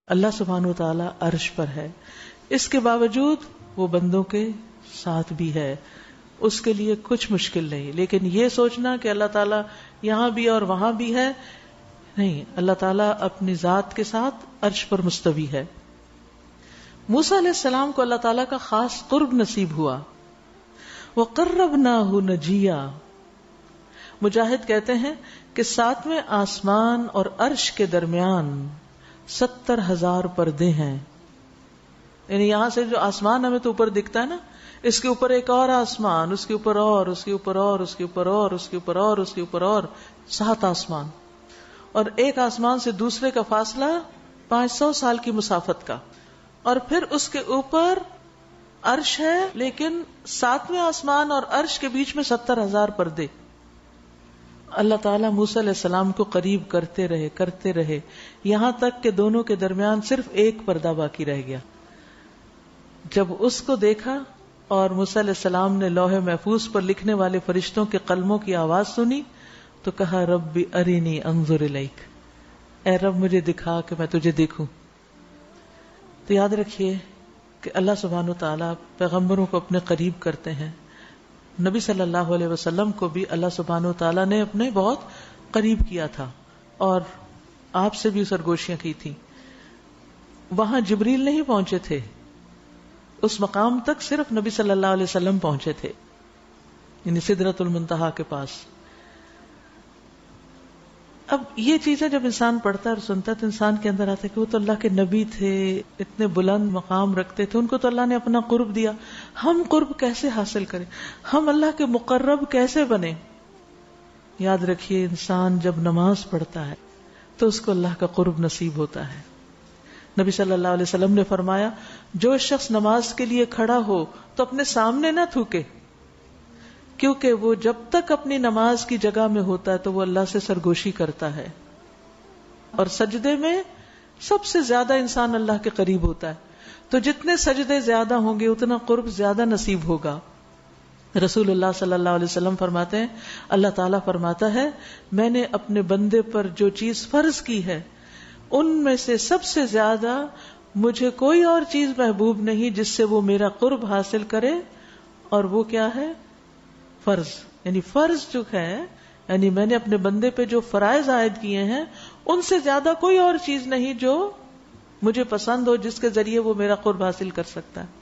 اللہ سبحانہ و تعالی عرش پر ہے، اس کے باوجود وہ بندوں کے ساتھ بھی ہے، اس کے لیے کچھ مشکل نہیں. لیکن یہ سوچنا کہ اللہ تعالیٰ یہاں بھی اور وہاں بھی ہے، نہیں. اللہ تعالیٰ اپنی ذات کے ساتھ عرش پر مستوی ہے. موسیٰ علیہ السلام کو اللہ تعالیٰ کا خاص قرب نصیب ہوا. وَقَرَّبْنَاهُ نَجِيًّا. مجاہد کہتے ہیں کہ 7ویں آسمان اور عرش کے درمیان 70,000 پردے ہیں. یعنی یہاں سے جو آسمان ہمیں تو اوپر دکھتا ہے نا، اس کے اوپر ایک اور آسمان، اس کے اوپر اور، اس کے اوپر اور، اس کے اوپر اور، اس کے اوپر اور، اس کے اوپر اور 7 آسمان. اور ایک آسمان سے دوسرے کا فاصلہ 500 سال کی مسافت کا. اور پھر اس کے اوپر عرش ہے، لیکن 7ویں آسمان اور عرش کے بیچ میں 70,000 پردے. اللہ تعالیٰ موسیٰ علیہ السلام کو قریب کرتے رہے یہاں تک کہ دونوں کے درمیان صرف ایک پردہ باقی رہ گیا. جب اس کو دیکھا اور موسیٰ علیہ السلام نے لوح محفوظ پر لکھنے والے فرشتوں کے قلموں کی آواز سنی تو کہا رب ارینی انظر الیک، اے رب مجھے دکھا کہ میں تجھے دیکھوں. تو یاد رکھیے کہ اللہ سبحانہ وتعالیٰ پیغمبروں کو اپنے قریب کرتے ہیں. نبی صلی اللہ علیہ وسلم کو بھی اللہ سبحانہ وتعالیٰ نے اپنے بہت قریب کیا تھا اور آپ سے بھی سرگوشیاں کی تھی. وہاں جبریل نہیں پہنچے تھے، اس مقام تک صرف نبی صلی اللہ علیہ وسلم پہنچے تھے، یعنی سدرۃ المنتہا کے پاس. اب یہ چیزیں جب انسان پڑھتا ہے اور سنتا ہے تو انسان کے اندر آتا ہے کہ وہ تو اللہ کے نبی تھے، اتنے بلند مقام رکھتے تھے، ان کو تو اللہ نے اپنا قرب دیا، ہم قرب کیسے حاصل کریں، ہم اللہ کے مقرب کیسے بنیں. یاد رکھیے انسان جب نماز پڑھتا ہے تو اس کو اللہ کا قرب نصیب ہوتا ہے. نبی صلی اللہ علیہ وسلم نے فرمایا جو شخص نماز کے لیے کھڑا ہو تو اپنے سامنے نہ تھوکے، کیونکہ وہ جب تک اپنی نماز کی جگہ میں ہوتا ہے تو وہ اللہ سے سرگوشی کرتا ہے، اور سجدے میں سب سے زیادہ انسان اللہ کے قریب ہوتا ہے. تو جتنے سجدے زیادہ ہوں گے اتنا قرب زیادہ نصیب ہوگا. رسول اللہ صلی اللہ علیہ وسلم فرماتے ہیں اللہ تعالیٰ فرماتا ہے میں نے اپنے بندے پر جو چیز فرض کی ہے ان میں سے سب سے زیادہ مجھے کوئی اور چیز محبوب نہیں جس سے وہ میرا قرب حاصل کرے، اور وہ کیا ہے؟ فرض. یعنی فرض جو ہے، یعنی میں نے اپنے بندے پہ جو فرائض عائد کیے ہیں ان سے زیادہ کوئی اور چیز نہیں جو مجھے پسند ہو جس کے ذریعے وہ میرا قرب حاصل کر سکتا ہے.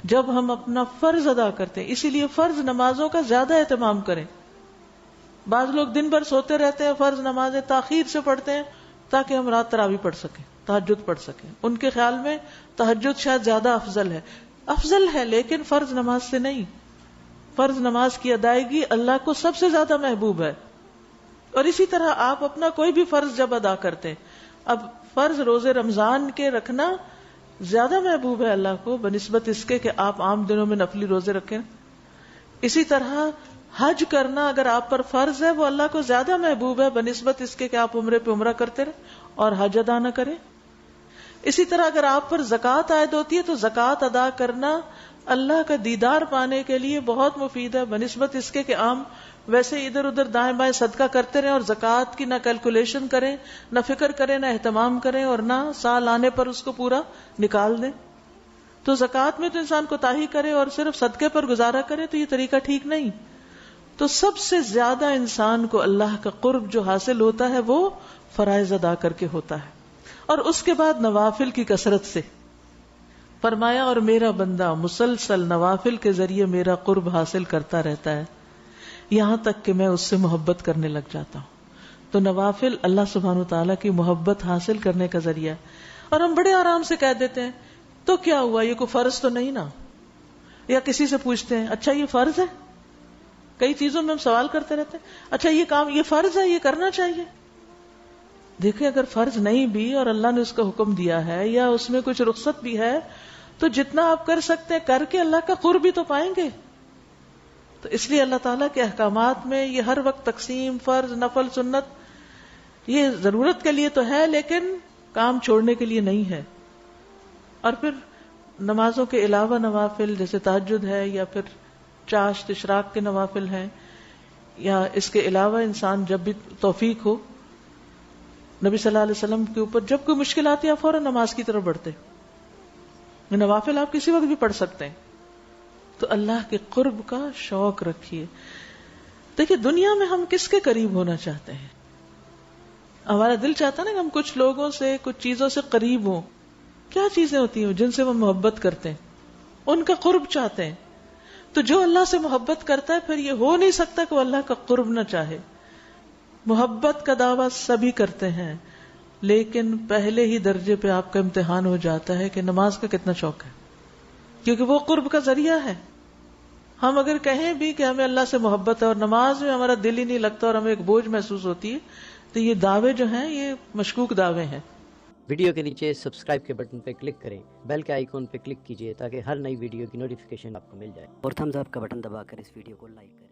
جب ہم اپنا فرض ادا کرتے ہیں، اسی لیے فرض نمازوں کا زیادہ اہتمام کریں. بعض لوگ دن بھر سوتے رہتے ہیں، فرض نمازیں تاخیر سے پڑھتے ہیں تاکہ ہم رات تراویح پڑھ سکیں، تہجد پڑھ سکیں. ان کے خیال میں تہجد شاید زیادہ افضل ہے لیکن فرض نماز سے نہیں. فرض نماز کی ادائیگی اللہ کو سب سے زیادہ محبوب ہے. اور اسی طرح آپ اپنا کوئی بھی فرض جب ادا کرتے ہیں، اب فرض روزے رمضان کے رکھنا زیادہ محبوب ہے اللہ کو بنسبت اس کے کہ آپ عام دنوں میں نفلی روزے رکھیں. اسی طرح حج کرنا اگر آپ پر فرض ہے وہ اللہ کو زیادہ محبوب ہے بنسبت اس کے کہ آپ عمرے پہ عمرہ کرتے رہیں اور حج ادا نہ کریں. اسی طرح اگر آپ پر زکوٰۃ عائد ہوتی ہے تو زکوٰۃ ادا کرنا اللہ کا دیدار پانے کے لیے بہت مفید ہے بنسبت اس کے کہ عام ویسے ادھر ادھر دائیں بائیں صدقہ کرتے رہیں اور زکوٰۃ کی نہ کیلکولیشن کریں، نہ فکر کریں، نہ اہتمام کریں، اور نہ سال آنے پر اس کو پورا نکال دیں. تو زکوٰۃ میں تو انسان کوتاہی کرے اور صرف صدقے پر گزارا کرے تو یہ طریقہ ٹھیک نہیں. تو سب سے زیادہ انسان کو اللہ کا قرب جو حاصل ہوتا ہے وہ فرائض ادا کر کے ہوتا ہے، اور اس کے بعد نوافل کی کثرت سے. فرمایا اور میرا بندہ مسلسل نوافل کے ذریعے میرا قرب حاصل کرتا رہتا ہے یہاں تک کہ میں اس سے محبت کرنے لگ جاتا ہوں. تو نوافل اللہ سبحانہ وتعالیٰ کی محبت حاصل کرنے کا ذریعہ ہے. اور ہم بڑے آرام سے کہہ دیتے ہیں تو کیا ہوا، یہ کوئی فرض تو نہیں نا. یا کسی سے پوچھتے ہیں اچھا یہ فرض ہے، کئی چیزوں میں ہم سوال کرتے رہتے ہیں، اچھا یہ کام یہ فرض ہے، یہ کرنا چاہیے. دیکھیں اگر فرض نہیں بھی اور اللہ نے اس کا حکم دیا ہے یا اس میں کچھ رخصت بھی ہے تو جتنا آپ کر سکتے ہیں کر کے اللہ کا قرب بھی تو پائیں گے. تو اس لیے اللہ تعالیٰ کے احکامات میں یہ ہر وقت تقسیم فرض نفل سنت یہ ضرورت کے لیے تو ہے لیکن کام چھوڑنے کے لیے نہیں ہے. اور پھر نمازوں کے علاوہ نوافل جیسے تہجد ہے یا پھر چاشت اشراق کے نوافل ہیں، یا اس کے علاوہ انسان جب بھی توفیق ہو نبی صلی اللہ علیہ وسلم کے اوپر جب کوئی مشکل آتی ہے آپ فوراً نماز کی طرف بڑھتے. نوافل آپ کسی وقت بھی پڑھ سکتے ہیں. تو اللہ کے قرب کا شوق رکھیے. دیکھیے دنیا میں ہم کس کے قریب ہونا چاہتے ہیں؟ ہمارا دل چاہتا ہے نا کہ ہم کچھ لوگوں سے کچھ چیزوں سے قریب ہوں. کیا چیزیں ہوتی ہیں جن سے وہ محبت کرتے ہیں؟ ان کا قرب چاہتے ہیں. تو جو اللہ سے محبت کرتا ہے پھر یہ ہو نہیں سکتا کہ وہ اللہ کا قرب نہ چاہے. محبت کا دعویٰ سبھی کرتے ہیں لیکن پہلے ہی درجے پہ آپ کا امتحان ہو جاتا ہے کہ نماز کا کتنا شوق ہے، کیونکہ وہ قرب کا ذریعہ ہے. ہم اگر کہیں بھی کہ ہمیں اللہ سے محبت ہے اور نماز میں ہمارا دل ہی نہیں لگتا اور ہمیں ایک بوجھ محسوس ہوتی ہے، تو یہ دعوے جو ہیں یہ مشکوک دعوے ہیں. ویڈیو کے نیچے سبسکرائب کے بٹن پہ کلک کریں، بیل کے آئیکن پہ کلک کیجئے تاکہ ہر نئی ویڈیو کی نوٹیفیکیشن آپ کو مل جائے، اور تھمز اپ کا بٹن دبا کر اس ویڈیو کو لائک کریں.